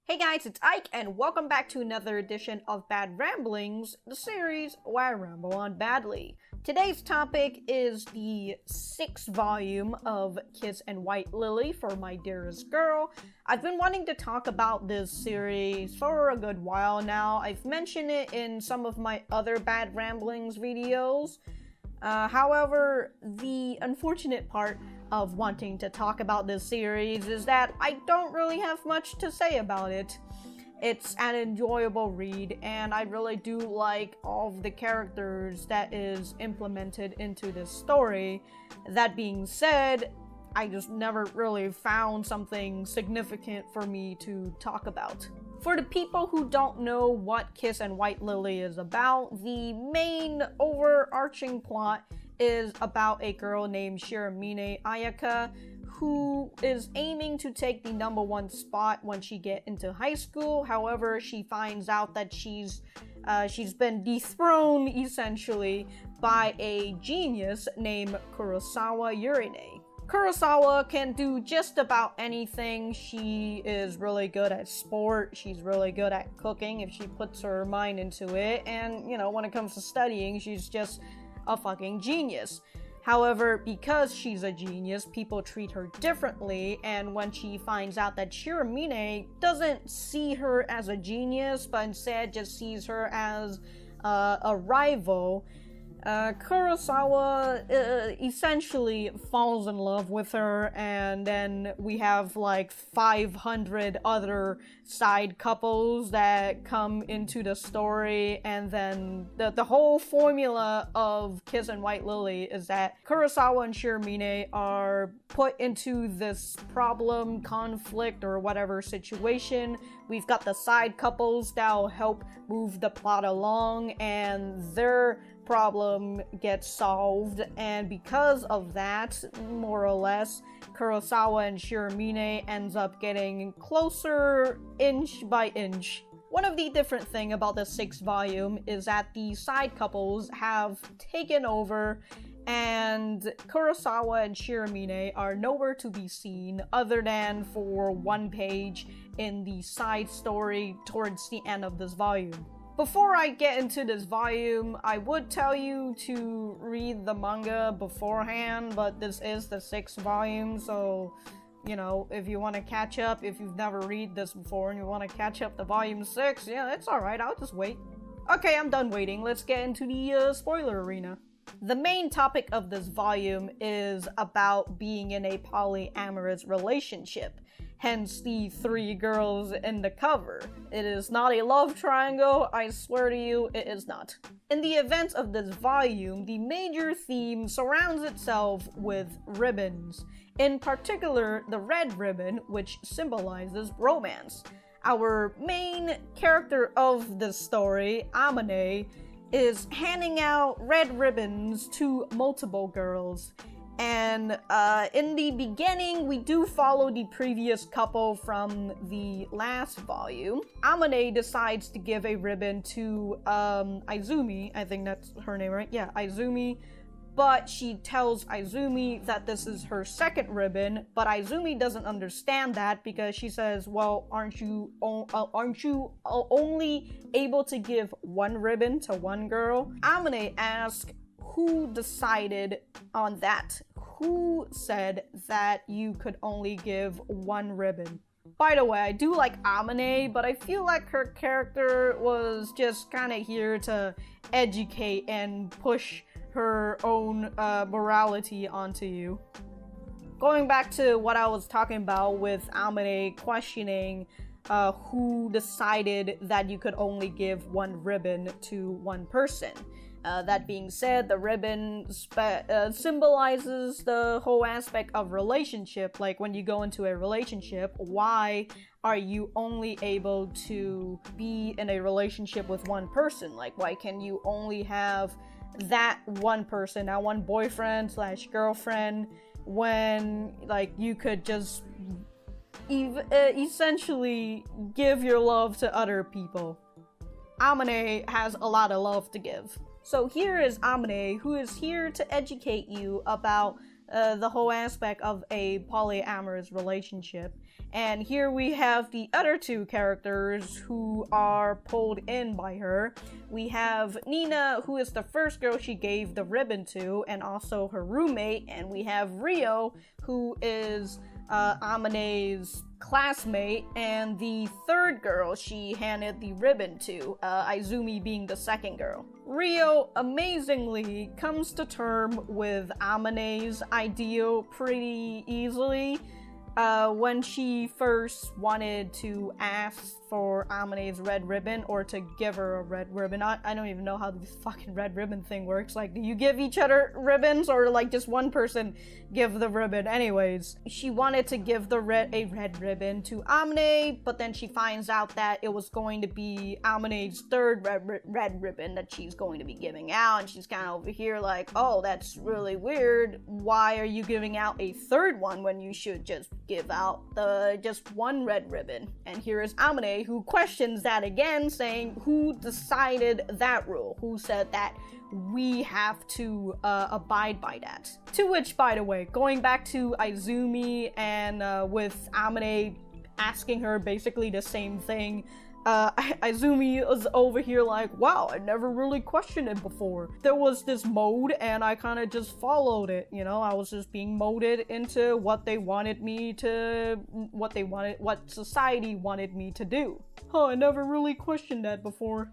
Hey guys, it's Ike, and welcome back to another edition of Bad Ramblings, the series where I ramble on badly. Today's topic is the 6th volume of Kiss and White Lily for My Dearest Girl. I've been wanting to talk about this series for a good while now. I've mentioned it in some of my other Bad Ramblings videos. However, the unfortunate part of wanting to talk about this series is that I don't really have much to say about it. It's an enjoyable read, and I really do like all of the characters that is implemented into this story. That being said, I just never really found something significant for me to talk about. For the people who don't know what Kiss and White Lily is about, the main overarching plot is about a girl named Shiramine Ayaka who is aiming to take the #1 spot when she gets into high school. However, she finds out that she's been dethroned essentially by a genius named Kurosawa Yuri. Kurosawa can do just about anything. She is really good at sport, she's really good at cooking if she puts her mind into it, and when it comes to studying, she's just a fucking genius. However, because she's a genius, people treat her differently, and when she finds out that Shiramine doesn't see her as a genius, but instead just sees her as a rival, Kurosawa essentially falls in love with her, and then we have like 500 other side couples that come into the story, and then the whole formula of Kiss and White Lily is that Kurosawa and Shiramine are put into this problem, conflict, or whatever situation. We've got the side couples that'll help move the plot along, and their problem gets solved, and because of that, more or less, Kurosawa and Shiramine ends up getting closer inch by inch. One of the different thing about the 6th volume is that the side couples have taken over, and Kurosawa and Shiramine are nowhere to be seen other than for one page in the side story towards the end of this volume. Before I get into this volume, I would tell you to read the manga beforehand, but this is the 6th volume, so, if you want to catch up, if you've never read this before and you want to catch up to volume 6, yeah, it's alright, I'll just wait. Okay, I'm done waiting, let's get into the spoiler arena. The main topic of this volume is about being in a polyamorous relationship. Hence the 3 girls in the cover. It is not a love triangle, I swear to you, it is not. In the events of this volume, the major theme surrounds itself with ribbons. In particular, the red ribbon, which symbolizes romance. Our main character of this story, Amane, is handing out red ribbons to multiple girls. And in the beginning, we do follow the previous couple from the last volume. Amane decides to give a ribbon to Izumi, I think that's her name, right? Yeah, Izumi. But she tells Izumi that this is her 2nd ribbon, but Izumi doesn't understand that because she says, well, aren't you only able to give 1 ribbon to 1 girl? Amane asks, who decided on that? Who said that you could only give 1 ribbon? By the way, I do like Amane, but I feel like her character was just kind of here to educate and push her own morality onto you. Going back to what I was talking about with Amane questioning who decided that you could only give 1 ribbon to 1 person. That being said, the ribbon symbolizes the whole aspect of relationship. Like when you go into a relationship, why are you only able to be in a relationship with 1 person? Like, why can you only have that 1 person, that 1 boyfriend / girlfriend, when like you could just essentially give your love to other people? Amane has a lot of love to give. So here is Amane, who is here to educate you about the whole aspect of a polyamorous relationship. And here we have the other two characters who are pulled in by her. We have Nina, who is the first girl she gave the ribbon to, and also her roommate. And we have Ryou, who is Amane's classmate, and the third girl she handed the ribbon to, Izumi being the second girl. Ryou amazingly comes to term with Amane's ideal pretty easily. When she first wanted to ask for Amane's red ribbon, or to give her a red ribbon. I don't even know how this fucking red ribbon thing works. Like, do you give each other ribbons, or like just one person give the ribbon? Anyways, she wanted to give a red ribbon to Amane, but then she finds out that it was going to be Amane's third red ribbon that she's going to be giving out, and she's kind of over here like, oh, that's really weird. Why are you giving out a third one when you should just give out just one red ribbon? And here is Amane, who questions that again, saying, who decided that rule? Who said that we have to abide by that? To which, by the way, going back to Izumi and with Amane asking her basically the same thing, Izumi is over here like, wow, I never really questioned it before. There was this mode and I kind of just followed it, you know? I was just being molded into what society wanted me to do. I never really questioned that before.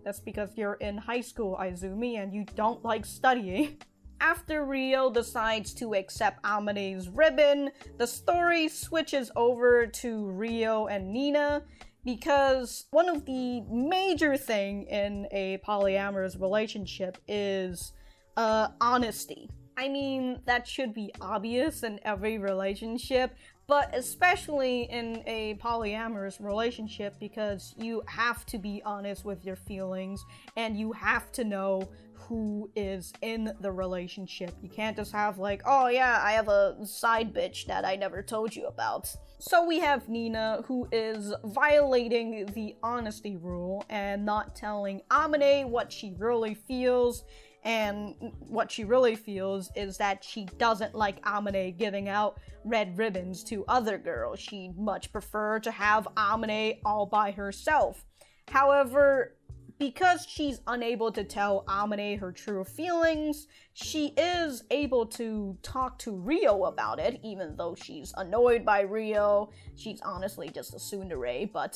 That's because you're in high school, Izumi, and you don't like studying. After Ryou decides to accept Amane's ribbon, the story switches over to Ryou and Nina, because one of the major thing in a polyamorous relationship is honesty. I mean, that should be obvious in every relationship, but especially in a polyamorous relationship, because you have to be honest with your feelings and you have to know who is in the relationship. You can't just have like, oh yeah, I have a side bitch that I never told you about. So we have Nina, who is violating the honesty rule and not telling Amane what she really feels. And what she really feels is that she doesn't like Amane giving out red ribbons to other girls. She'd much prefer to have Amane all by herself. However, because she's unable to tell Amane her true feelings, she is able to talk to Ryou about it, even though she's annoyed by Ryou. She's honestly just a tsundere, but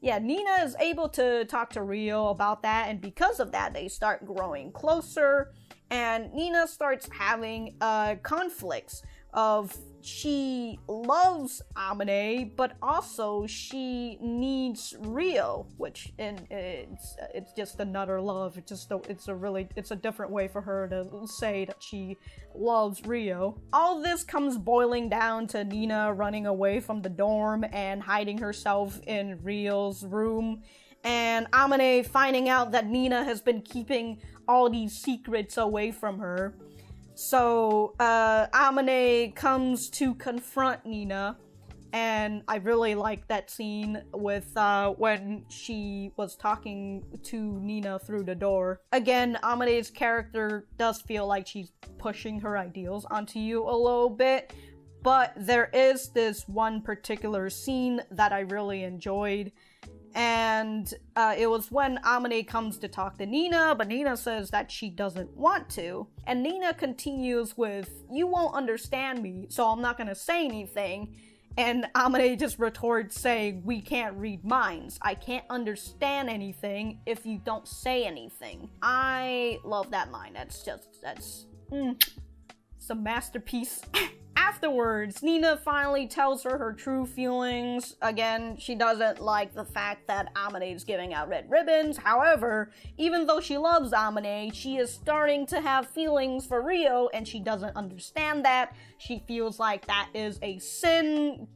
yeah, Nina is able to talk to Ryou about that, and because of that, they start growing closer, and Nina starts having conflicts of she loves Amane, but also she needs Ryou, which it's just another love. It's a different way for her to say that she loves Ryou. All this comes boiling down to Nina running away from the dorm and hiding herself in Ryou's room, and Amane finding out that Nina has been keeping all these secrets away from her. So, Amane comes to confront Nina, and I really like that scene with, when she was talking to Nina through the door. Again, Amane's character does feel like she's pushing her ideals onto you a little bit, but there is this one particular scene that I really enjoyed. And it was when Amane comes to talk to Nina, but Nina says that she doesn't want to. And Nina continues with, you won't understand me, so I'm not gonna say anything. And Amane just retorts saying, we can't read minds. I can't understand anything if you don't say anything. I love that line. It's a masterpiece. Afterwards, Nina finally tells her true feelings. Again, she doesn't like the fact that Amane is giving out red ribbons. However, even though she loves Amane, she is starting to have feelings for Ryou, and she doesn't understand that. She feels like that is a sin.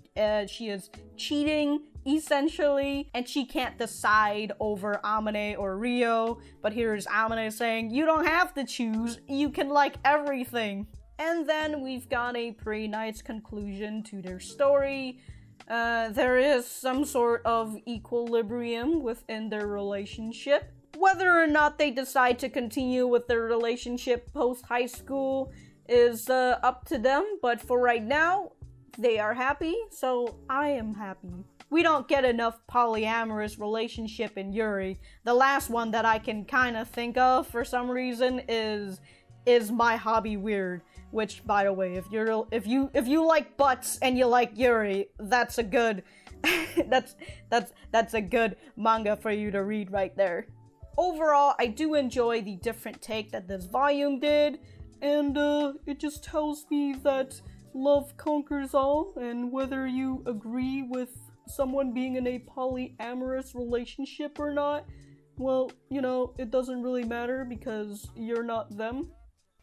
She is cheating, essentially, and she can't decide over Amane or Ryou. But here's Amane saying, you don't have to choose. You can like everything. And then we've got a pretty nice conclusion to their story. There is some sort of equilibrium within their relationship. Whether or not they decide to continue with their relationship post-high school is up to them, but for right now, They are happy, so I am happy. We don't get enough polyamorous relationship in Yuri. The last one that I can kind of think of for some reason is My Hobby Weird, which, by the way, if you like butts and you like Yuri, that's a good that's a good manga for you to read right there. Overall, I do enjoy the different take that this volume did, and it just tells me that love conquers all, and whether you agree with someone being in a polyamorous relationship or not, well, you know, it doesn't really matter because you're not them.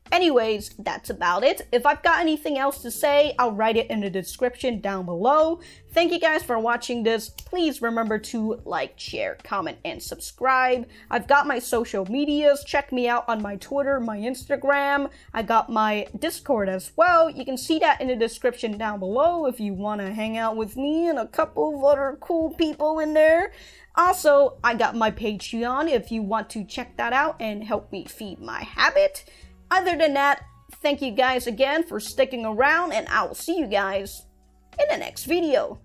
Anyways, that's about it. If I've got anything else to say, I'll write it in the description down below. Thank you guys for watching this. Please remember to like, share, comment, and subscribe. I've got my social medias. Check me out on my Twitter, my Instagram. I got my Discord as well. You can see that in the description down below if you want to hang out with me and a couple of other cool people in there. Also, I got my Patreon if you want to check that out and help me feed my habit. Other than that, thank you guys again for sticking around, and I will see you guys in the next video.